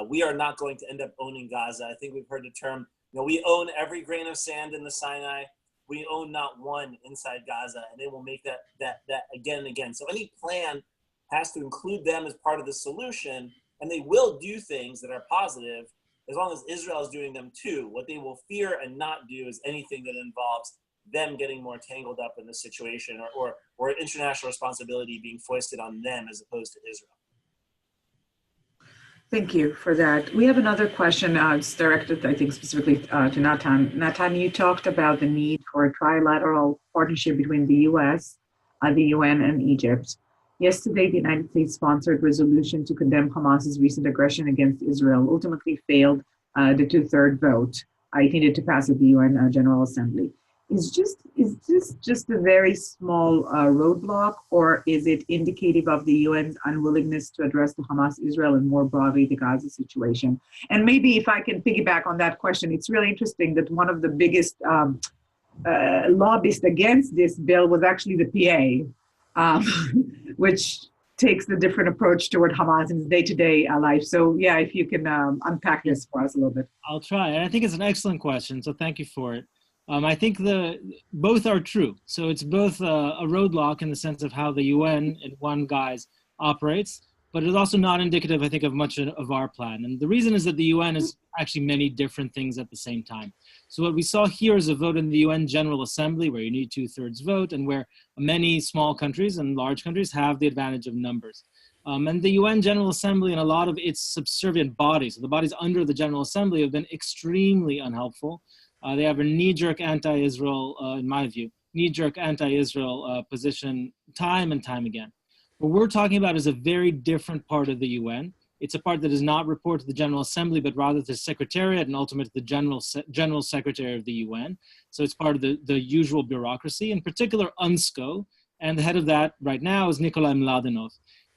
We are not going to end up owning Gaza. I think we've heard the term, we own every grain of sand in the Sinai. We own not one inside Gaza, and they will make that again and again. So any plan has to include them as part of the solution, and they will do things that are positive as long as Israel is doing them too. What they will fear and not do is anything that involves them getting more tangled up in the situation, or international responsibility being foisted on them as opposed to Israel. Thank you for that. We have another question. It's directed, I think, specifically to Natan. Natan, you talked about the need for a trilateral partnership between the U.S., the UN, and Egypt. Yesterday, the United States-sponsored resolution to condemn Hamas's recent aggression against Israel ultimately failed the two-third vote. It needed to pass at the UN General Assembly. Is this just a very small roadblock, or is it indicative of the UN's unwillingness to address the Hamas-Israel and more broadly the Gaza situation? And maybe if I can piggyback on that question, it's really interesting that one of the biggest lobbyists against this bill was actually the PA, which takes the different approach toward Hamas in day-to-day life. So yeah, if you can unpack this for us a little bit. I'll try. And I think it's an excellent question, so thank you for it. I think both are true. So it's both a roadblock in the sense of how the UN in one guise operates, but it's also not indicative, I think, of much of our plan. And the reason is that the UN is actually many different things at the same time. So what we saw here is a vote in the UN General Assembly where you need two-thirds vote, and where many small countries and large countries have the advantage of numbers. And the UN General Assembly and a lot of its subservient bodies, so the bodies under the General Assembly, have been extremely unhelpful. They have a knee-jerk anti-Israel, in my view, knee-jerk anti-Israel position time and time again. What we're talking about is a very different part of the UN. It's a part that does not report to the General Assembly, but rather to the Secretariat and ultimately the General Secretary of the UN. So it's part of the usual bureaucracy, in particular UNSCO, and the head of that right now is Nikolai Mladenov.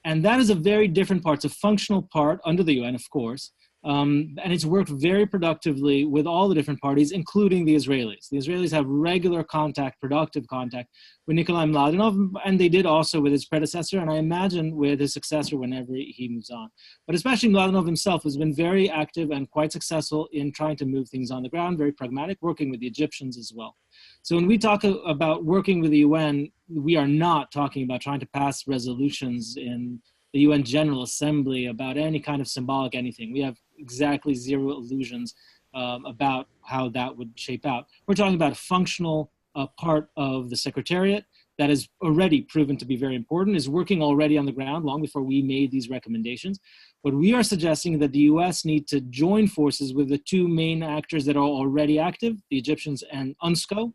And that is a very different part. It's a functional part under the UN, of course, and it's worked very productively with all the different parties, including the Israelis. The Israelis have regular contact, productive contact with Nikolai Mladenov, and they did also with his predecessor, and I imagine with his successor whenever he moves on. But especially Mladenov himself has been very active and quite successful in trying to move things on the ground, very pragmatic, working with the Egyptians as well. So when we talk about working with the UN, we are not talking about trying to pass resolutions in the UN General Assembly about any kind of symbolic anything. We have exactly zero illusions about how that would shape out. We're talking about a functional part of the Secretariat that has already proven to be very important, is working already on the ground long before we made these recommendations. But we are suggesting that the US need to join forces with the two main actors that are already active, the Egyptians and UNSCO,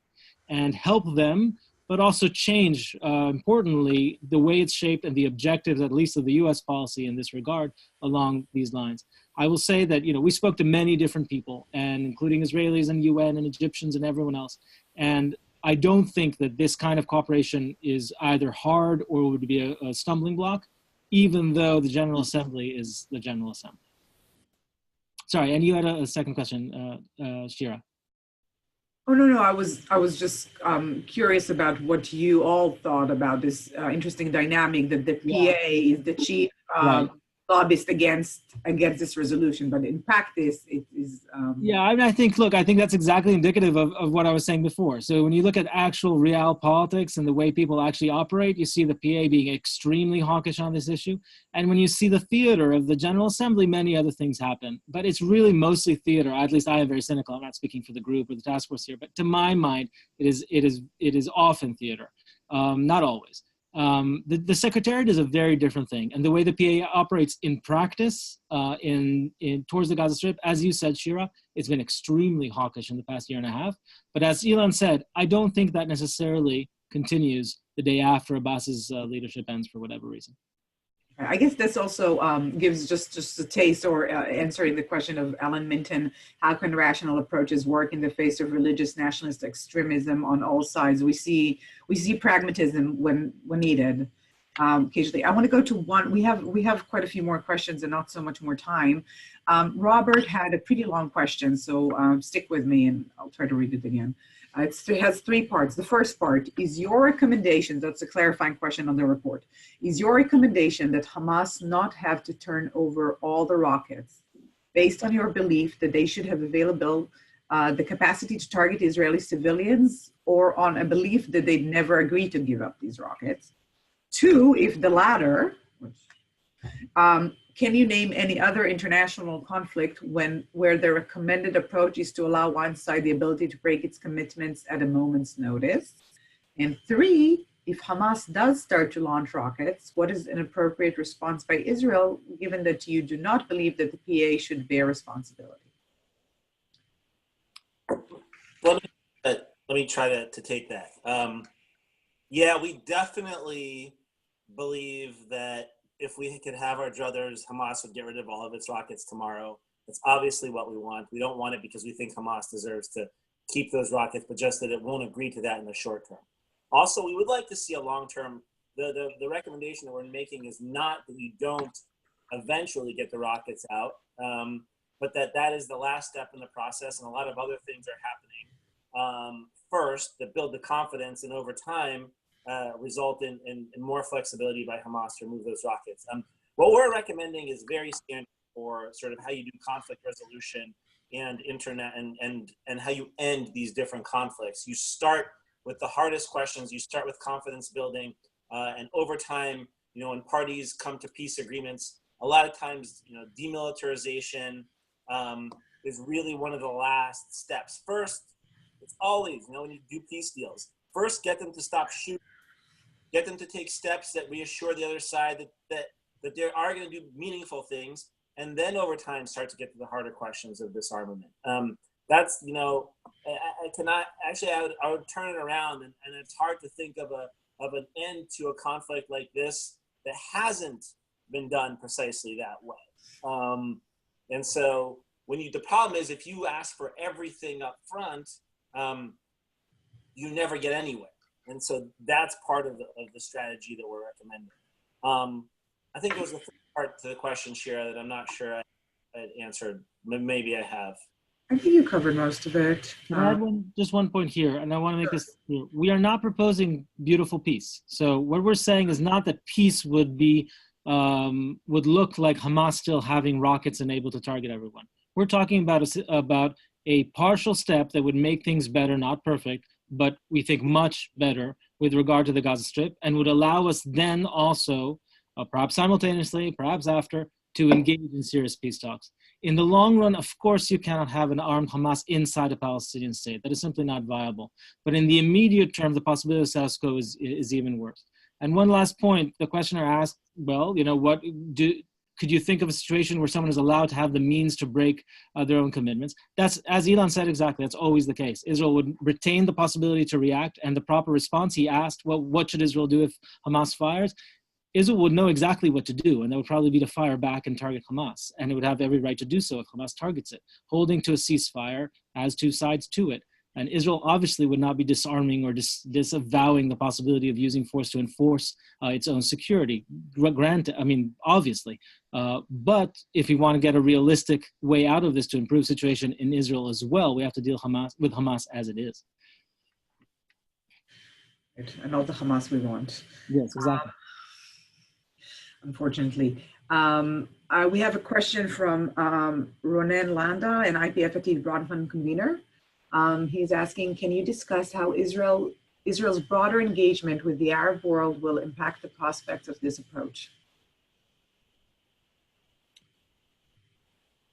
and help them, but also change, importantly, the way it's shaped and the objectives, at least of the US policy in this regard, along these lines. I will say that, we spoke to many different people, and including Israelis and UN and Egyptians and everyone else. And I don't think that this kind of cooperation is either hard or would be a stumbling block, even though the General Assembly is the General Assembly. Sorry, and you had a second question, Shira. Oh, no, I was just curious about what you all thought about this interesting dynamic that the PA is the chief lobbyist against this resolution, but in practice it is... Yeah, I think that's exactly indicative of what I was saying before. So when you look at actual real politics and the way people actually operate, you see the PA being extremely hawkish on this issue. And when you see the theater of the General Assembly, many other things happen. But it's really mostly theater. At least I am very cynical. I'm not speaking for the group or the task force here, but to my mind, it is often theater. not always. The Secretariat is a very different thing. And the way the PA operates in practice towards the Gaza Strip, as you said, Shira, it's been extremely hawkish in the past year and a half. But as Ilan said, I don't think that necessarily continues the day after Abbas's leadership ends for whatever reason. I guess this also gives just a taste or answering the question of Alan Minton, how can rational approaches work in the face of religious nationalist extremism on all sides? We see pragmatism when needed. Occasionally, I want to go to one. We have quite a few more questions and not so much more time. Robert had a pretty long question, so stick with me and I'll try to read it again. It has three parts. The first part is your recommendation, that's a clarifying question on the report, is your recommendation that Hamas not have to turn over all the rockets based on your belief that they should have available the capacity to target Israeli civilians, or on a belief that they'd never agree to give up these rockets? Two, if the latter, can you name any other international conflict where the recommended approach is to allow one side the ability to break its commitments at a moment's notice? And three, if Hamas does start to launch rockets, what is an appropriate response by Israel, given that you do not believe that the PA should bear responsibility? Let me try to take that. Yeah, we definitely believe that if we could have our druthers, Hamas would get rid of all of its rockets tomorrow. That's obviously what we want. We don't want it because we think Hamas deserves to keep those rockets, but just that it won't agree to that in the short term. Also, we would like to see a long-term, the recommendation that we're making is not that you don't eventually get the rockets out, but that is the last step in the process, and a lot of other things are happening. First, that build the confidence, and over time, result in more flexibility by Hamas to remove those rockets. What we're recommending is very standard for sort of how you do conflict resolution and internet and how you end these different conflicts. You start with the hardest questions. You start with confidence building, and over time, when parties come to peace agreements, a lot of times, demilitarization is really one of the last steps. First, it's always, when you do peace deals, first get them to stop shooting. Get them to take steps that reassure the other side that they are going to do meaningful things, and then over time start to get to the harder questions of disarmament. That's, I cannot, actually I would turn it around, and it's hard to think of an end to a conflict like this that hasn't been done precisely that way. And so the problem is, if you ask for everything up front, you never get anywhere. And so that's part of the strategy that we're recommending. I think there was a third part to the question, Shira, that I'm not sure I answered. Maybe I have. I think you covered most of it. Can I add just one point here, and I want to make this clear. We are not proposing beautiful peace. So what we're saying is not that peace would look like Hamas still having rockets and able to target everyone. We're talking about a partial step that would make things better, not perfect, but we think much better with regard to the Gaza Strip, and would allow us then also, perhaps simultaneously, perhaps after, to engage in serious peace talks. In the long run, of course, you cannot have an armed Hamas inside a Palestinian state. That is simply not viable. But in the immediate term, the possibility of status quo is even worse. And one last point, the questioner asked, well, could you think of a situation where someone is allowed to have the means to break their own commitments? That's, as Ilan said exactly, that's always the case. Israel would retain the possibility to react, and the proper response, he asked, well, what should Israel do if Hamas fires? Israel would know exactly what to do, and that would probably be to fire back and target Hamas, and it would have every right to do so if Hamas targets it, holding to a ceasefire as two sides to it. And Israel obviously would not be disarming or disavowing the possibility of using force to enforce its own security. Granted, obviously. But if we want to get a realistic way out of this to improve situation in Israel as well, we have to deal with Hamas as it is. And not the Hamas we want. Yes, exactly. Unfortunately. We have a question from Ronen Landa, an IPFAT Broadband convener. He's asking, can you discuss how Israel's broader engagement with the Arab world will impact the prospects of this approach?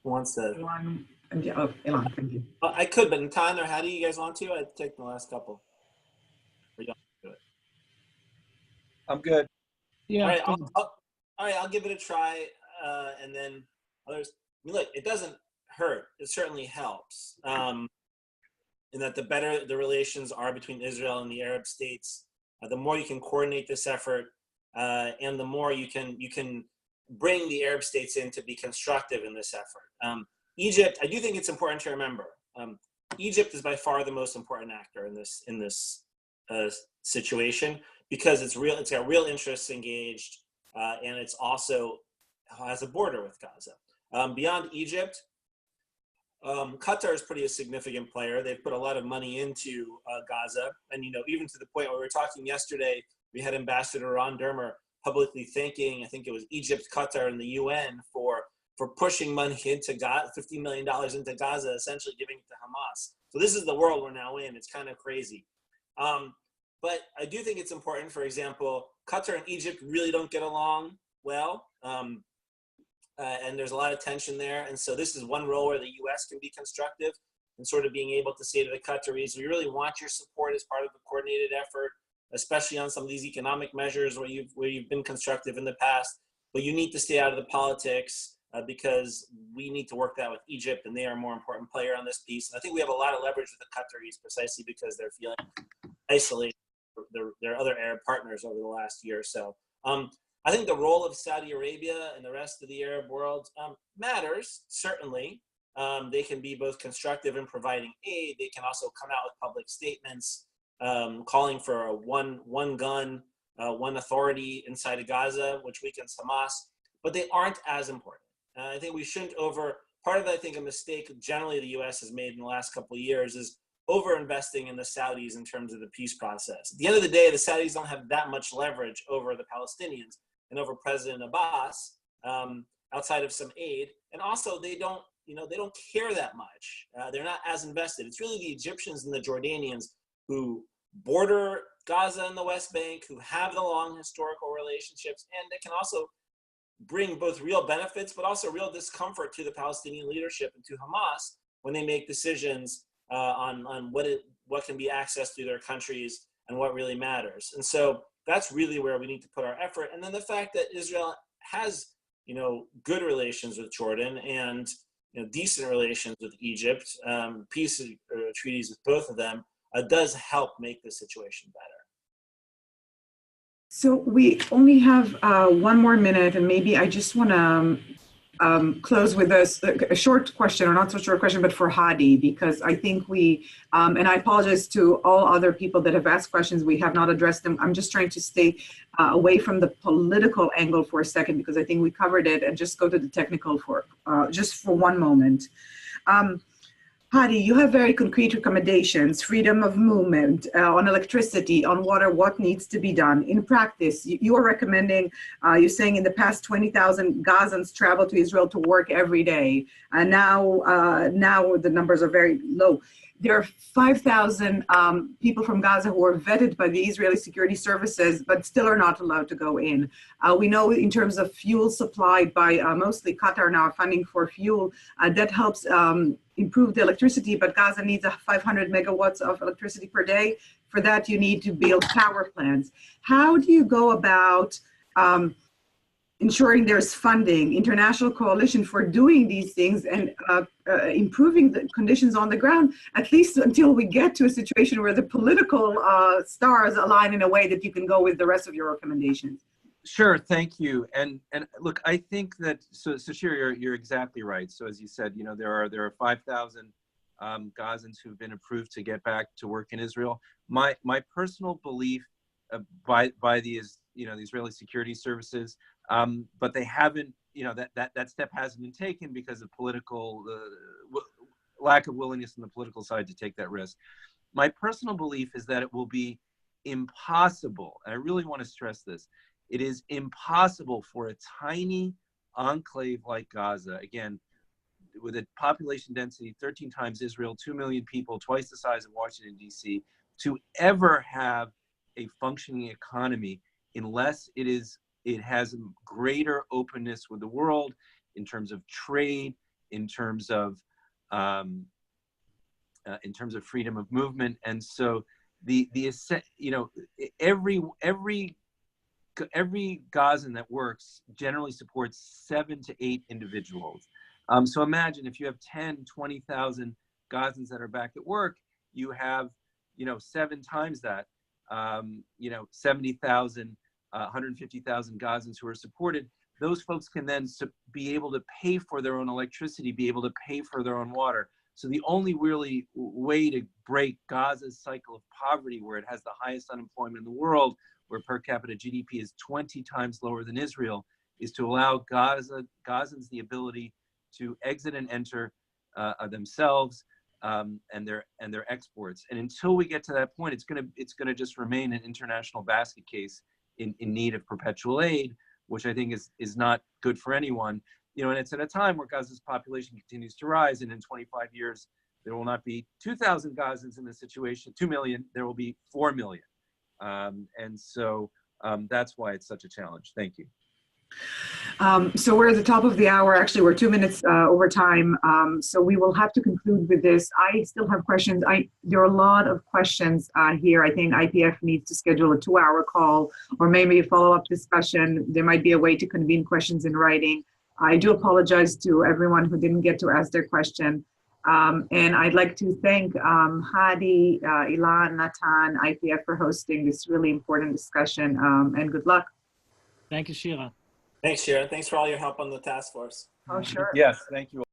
Who wants to? Ilan, thank you. I could, but Natan or how do you guys want to? I'd take the last couple. I'm good. Yeah. All right, I'll give it a try, and then others. I mean, look, it doesn't hurt. It certainly helps. In that the better the relations are between Israel and the Arab states, the more you can coordinate this effort, and the more you can bring the Arab states in to be constructive in this effort. Egypt, I do think it's important to remember. Egypt is by far the most important actor in this situation because it's got real interests engaged, and it's also has a border with Gaza. Beyond Egypt, Qatar is pretty a significant player. They've put a lot of money into Gaza, and even to the point where we were talking yesterday, we had Ambassador Ron Dermer publicly thanking, I think it was Egypt, Qatar, and the UN for pushing money into Gaza, $50 million into Gaza, essentially giving it to Hamas. So this is the world we're now in. It's kind of crazy. But I do think it's important. For example, Qatar and Egypt really don't get along well. And there's a lot of tension there. And so this is one role where the U.S. can be constructive and sort of being able to say to the Qataris, we really want your support as part of the coordinated effort, especially on some of these economic measures where you've been constructive in the past, but you need to stay out of the politics because we need to work that with Egypt, and they are a more important player on this piece. And I think we have a lot of leverage with the Qataris precisely because they're feeling isolated from their other Arab partners over the last year or so. I think the role of Saudi Arabia and the rest of the Arab world matters, certainly. They can be both constructive in providing aid. They can also come out with public statements calling for a one gun, one authority inside of Gaza, which weakens Hamas, but they aren't as important. I think we shouldn't part of, I think, a mistake generally the U.S. has made in the last couple of years is over-investing in the Saudis in terms of the peace process. At the end of the day, the Saudis don't have that much leverage over the Palestinians and over President Abbas, outside of some aid. And also they don't care that much. They're not as invested. It's really the Egyptians and the Jordanians who border Gaza and the West Bank, who have the long historical relationships, and they can also bring both real benefits, but also real discomfort to the Palestinian leadership and to Hamas when they make decisions on what can be accessed through their countries and what really matters. And so that's really where we need to put our effort. And then the fact that Israel has, good relations with Jordan and decent relations with Egypt, peace treaties with both of them, does help make the situation better. So we only have 1 more minute, and maybe I just want to close with a short question, or not so short question, but for Hadi, because I think and I apologize to all other people that have asked questions, we have not addressed them. I'm just trying to stay away from the political angle for a second, because I think we covered it, and just go to the technical just for 1 moment. Hadi, you have very concrete recommendations, freedom of movement, on electricity, on water, what needs to be done. In practice, you are recommending, you're saying in the past 20,000 Gazans travel to Israel to work every day. And now the numbers are very low. There are 5,000 people from Gaza who are vetted by the Israeli security services, but still are not allowed to go in. We know in terms of fuel supplied by mostly Qatar now funding for fuel, that helps improve the electricity, but Gaza needs 500 megawatts of electricity per day. For that, you need to build power plants. How do you go about ensuring there's funding, international coalition for doing these things and improving the conditions on the ground, at least until we get to a situation where the political stars align in a way that you can go with the rest of your recommendations? Sure, thank you. And look, I think that Shir, you're exactly right. So as you said, there are 5,000 Gazans who've been approved to get back to work in Israel. My personal belief by the Israeli security services, but they haven't, that step hasn't been taken because of political lack of willingness on the political side to take that risk. My personal belief is that it will be impossible, and I really want to stress this, it is impossible for a tiny enclave like Gaza, again, with a population density 13 times Israel, 2 million people, twice the size of Washington, D.C., to ever have a functioning economy unless it has greater openness with the world in terms of trade, in terms of freedom of movement. And so every Gazan that works generally supports 7 to 8 individuals. So imagine if you have 10, 20,000 Gazans that are back at work, you have, 7 times that, 70,000, 150,000 Gazans who are supported. Those folks can then be able to pay for their own electricity, be able to pay for their own water. So the only really way to break Gaza's cycle of poverty, where it has the highest unemployment in the world, where per capita GDP is 20 times lower than Israel, is to allow Gazans the ability to exit and enter themselves and their exports. And until we get to that point, it's gonna just remain an international basket case in need of perpetual aid, which I think is not good for anyone. And it's at a time where Gaza's population continues to rise, and in 25 years, there will not be 2,000 Gazans in this situation, 2 million, there will be 4 million. And so that's why it's such a challenge. Thank you. So we're at the top of the hour. Actually, we're 2 minutes over time. So we will have to conclude with this. I still have questions. There are a lot of questions here. I think IPF needs to schedule a 2-hour call or maybe a follow-up discussion. There might be a way to convene questions in writing. I do apologize to everyone who didn't get to ask their question. And I'd like to thank Hadi, Ilan, Natan, IPF for hosting this really important discussion, and good luck. Thank you, Shira. Thanks, Shira. Thanks for all your help on the task force. Oh, sure. Yes, thank you.